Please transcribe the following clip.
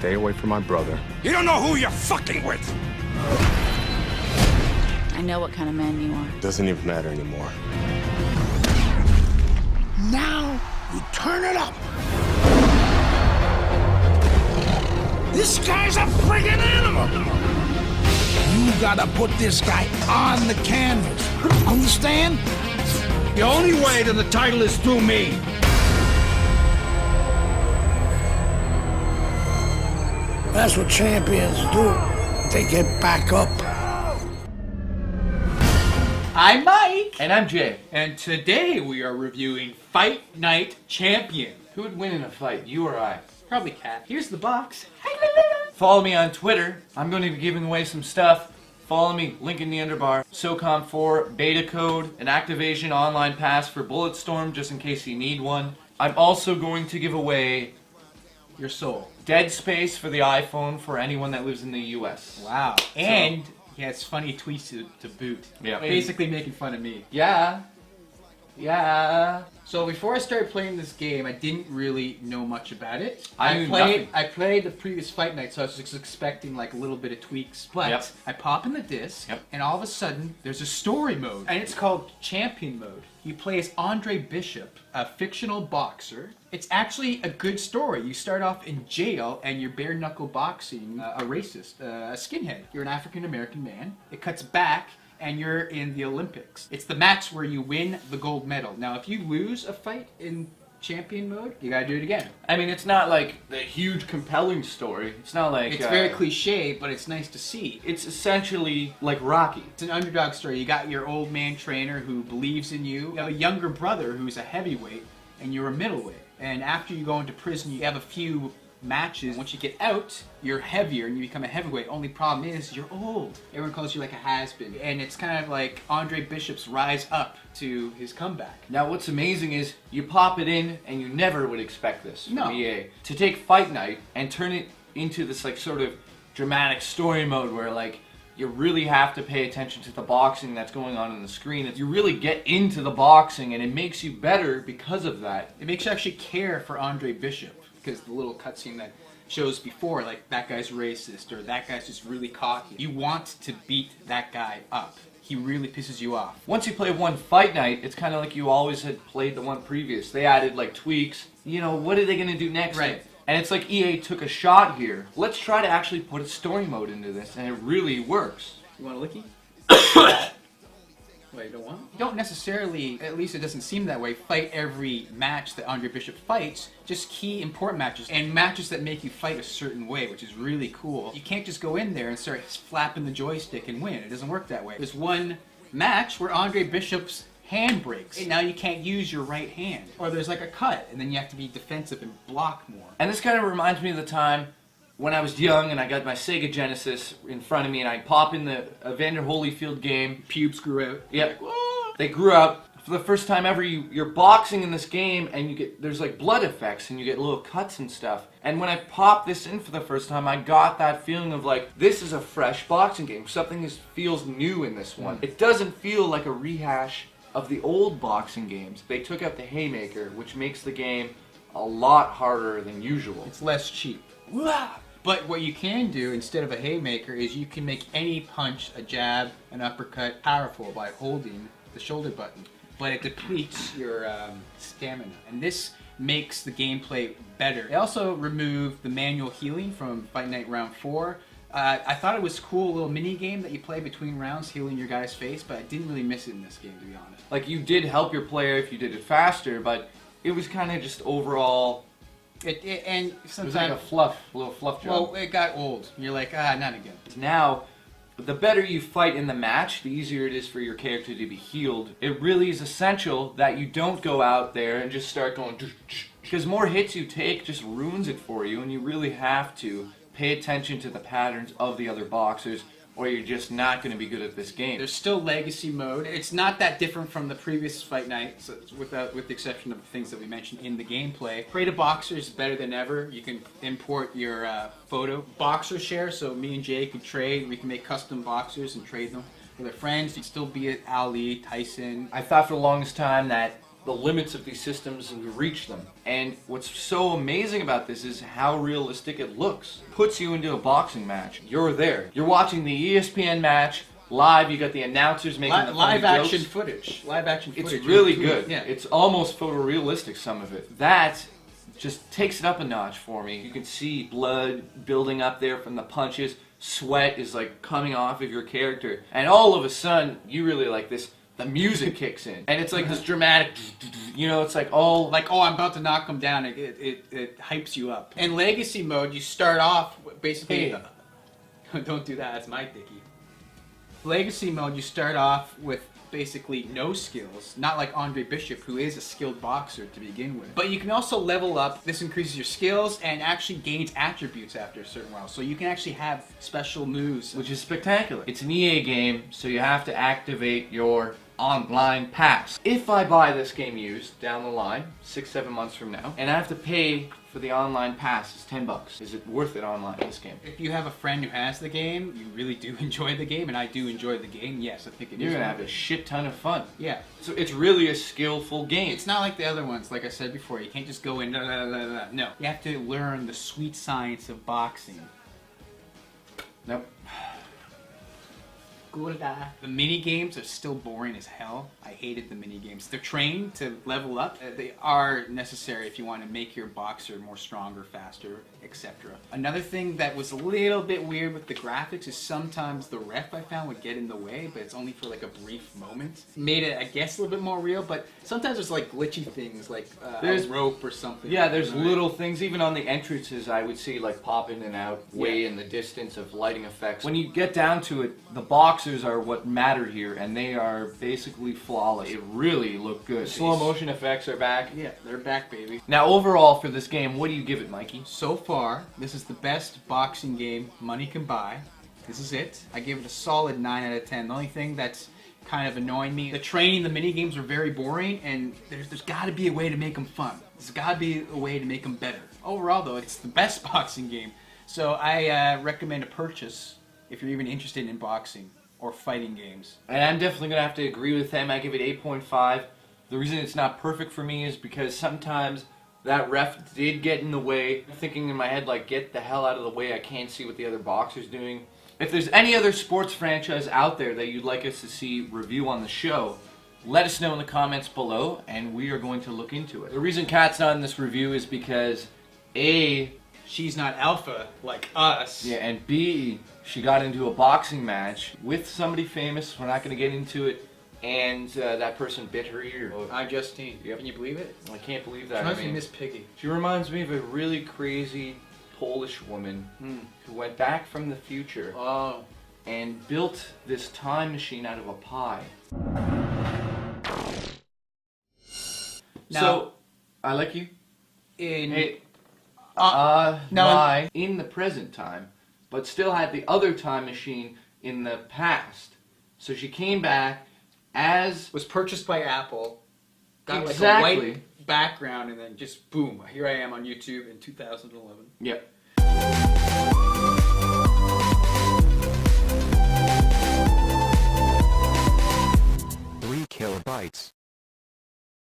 Stay away from my brother. You don't know who you're fucking with! I know what kind of man you are. Doesn't even matter anymore. Now, you turn it up! This guy's a friggin' animal! You gotta put this guy on the canvas. Understand? The only way to the title is through me. That's what champions do. They get back up. I'm Mike. And I'm Jay. And today we are reviewing Fight Night Champion. Who would win in a fight, you or I? Probably Cat. Here's the box. Follow me on Twitter. I'm going to be giving away some stuff. Follow me, link in the underbar. SOCOM4, beta code, an Activision online pass for Bulletstorm, just in case you need one. I'm also going to give away Your soul. Dead Space for the iPhone for anyone that lives in the US. Wow. And he has funny tweets to boot. Yeah. Basically making fun of me. Yeah. So before I started playing this game, I didn't really know much about it. I knew nothing. I played the previous Fight Night, so I was just expecting like a little bit of tweaks. But Yep. I pop in the disc, Yep. and all of a sudden, there's a story mode, and it's called Champion Mode. You play as Andre Bishop, a fictional boxer. It's actually a good story. You start off in jail, and you're bare knuckle boxing a racist, a skinhead. You're an African American man. It cuts back, and you're in the Olympics. It's the match where you win the gold medal. Now, if you lose a fight in champion mode, you gotta do it again. I mean, it's not like the huge compelling story. It's not like... It's very cliche, but it's nice to see. It's essentially like Rocky. It's an underdog story. You got your old man trainer who believes in you. You have a younger brother who's a heavyweight, and you're a middleweight. And after you go into prison, you have a few matches. Once you get out, you're heavier and you become a heavyweight. Only problem is you're old. Everyone calls you like a has-been. And it's kind of like Andre Bishop's rise up to his comeback. Now what's amazing is you pop it in and you never would expect this from No. EA. To take Fight Night and turn it into this like sort of dramatic story mode where like you really have to pay attention to the boxing that's going on the screen. You really get into the boxing and it makes you better because of that. It makes you actually care for Andre Bishop, because the little cutscene that shows before, like, that guy's racist, or that guy's just really cocky. You want to beat that guy up. He really pisses you off. Once you play one Fight Night, it's kind of like you always had played the one previous. They added like tweaks. You know, what are they going to do next? Right. And it's like EA took a shot here. Let's try to actually put a story mode into this, and it really works. You want a licky? Wait, you don't want? You don't necessarily, at least it doesn't seem that way, fight every match that Andre Bishop fights. Just key important matches, and matches that make you fight a certain way, which is really cool. You can't just go in there and start flapping the joystick and win. It doesn't work that way. There's one match where Andre Bishop's hand breaks, and now you can't use your right hand. Or there's like a cut, and then you have to be defensive and block more. And this kind of reminds me of the time when I was young and I got my Sega Genesis in front of me and I pop in the Evander Holyfield game. Pubes grew out. Yep. They grew out. For the first time ever, you're boxing in this game and there's like blood effects and you get little cuts and stuff. And when I popped this in for the first time, I got that feeling of like, this is a fresh boxing game. Something feels new in this one. It doesn't feel like a rehash of the old boxing games. They took out the haymaker, which makes the game a lot harder than usual. It's less cheap. But what you can do instead of a haymaker is you can make any punch, a jab, an uppercut, powerful by holding the shoulder button. But it depletes your stamina. And this makes the gameplay better. They also removed the manual healing from Fight Night Round 4. I thought it was cool, a little mini game that you play between rounds, healing your guy's face, but I didn't really miss it in this game, to be honest. Like, you did help your player if you did it faster, but it was kind of just overall... And It sometimes... was like a little fluff job. Well, it got old. You're like, not again. Now, the better you fight in the match, the easier it is for your character to be healed. It really is essential that you don't go out there and just start going... Because more hits you take just ruins it for you, and you really have to pay attention to the patterns of the other boxers, or you're just not going to be good at this game. There's still legacy mode. It's not that different from the previous Fight Night, so with the exception of the things that we mentioned in the gameplay. Create a Boxer is better than ever. You can import your photo. Boxer share, so me and Jay can trade. We can make custom boxers and trade them with our friends. You'd still be at Ali, Tyson. I thought for the longest time that the limits of these systems and reach them. And what's so amazing about this is how realistic it looks. Puts you into a boxing match. You're there. You're watching the ESPN match live. You got the announcers making the live funny action jokes. footage. Live action It's footage. really Cool. good. Yeah. It's almost photorealistic, some of it. That just takes it up a notch for me. You can see blood building up there from the punches. Sweat is like coming off of your character. And all of a sudden, you really like this. The music kicks in. And it's like this dramatic, you know, it's like all... Like, oh, I'm about to knock him down. It hypes you up. In Legacy mode, you start off basically... Hey. Don't do that. That's my dickie. Legacy mode, you start off with basically no skills. Not like Andre Bishop, who is a skilled boxer to begin with. But you can also level up. This increases your skills and actually gains attributes after a certain while. So you can actually have special moves. Which is spectacular. It's an EA game, so you have to activate your online pass. If I buy this game used down the line, 6-7 months from now, and I have to pay for the online pass, it's $10. Is it worth it online, this game? If you have a friend who has the game, you really do enjoy the game, and I do enjoy the game, yes, I think it is. You're gonna have a shit ton of fun. Yeah. So it's really a skillful game. It's not like the other ones, like I said before. You can't just go in, no. You have to learn the sweet science of boxing. Nope. The mini games are still boring as hell. I hated the mini games. They're trained to level up. They are necessary if you want to make your boxer more stronger, faster, etc. Another thing that was a little bit weird with the graphics is sometimes the ref I found would get in the way, but it's only for like a brief moment. Made it, I guess, a little bit more real, but sometimes there's like glitchy things, like There's- a rope or something. Yeah, there's Right? little things, even on the entrances, I would see like pop in and out way Yeah. in the distance of lighting effects. When you get down to it, the boxers are what matter here, and they are basically flawless. It really looked good. Slow motion effects are back. Yeah, they're back, baby. Now, overall for this game, what do you give it, Mikey? So far, this is the best boxing game money can buy. This is it. I give it a solid 9 out of 10. The only thing that's kind of annoying me, the training, the mini games are very boring, and there's got to be a way to make them fun. There's got to be a way to make them better. Overall, though, it's the best boxing game. So I recommend a purchase if you're even interested in boxing or fighting games. And I'm definitely going to have to agree with them. I give it 8.5. The reason it's not perfect for me is because sometimes that ref did get in the way. I'm thinking in my head, like, get the hell out of the way. I can't see what the other boxer's doing. If there's any other sports franchise out there that you'd like us to see review on the show, let us know in the comments below, and we are going to look into it. The reason Kat's not in this review is because, A, She's not alpha like us. yeah, and B, she got into a boxing match with somebody famous. We're not going to get into it. And that person bit her ear. I'm Justine. Yep. Can you believe it? I can't believe that. Reminds I me mean, of Miss Piggy. she reminds me of a really crazy Polish woman who went back from the future Oh. and built this time machine out of a pie. Now- So, I like you. In Hey, no. lie in the present time, but still had the other time machine in the past. So she came back as was purchased by Apple, got Exactly. like a white background, and then just boom, here I am on YouTube in 2011. Yep.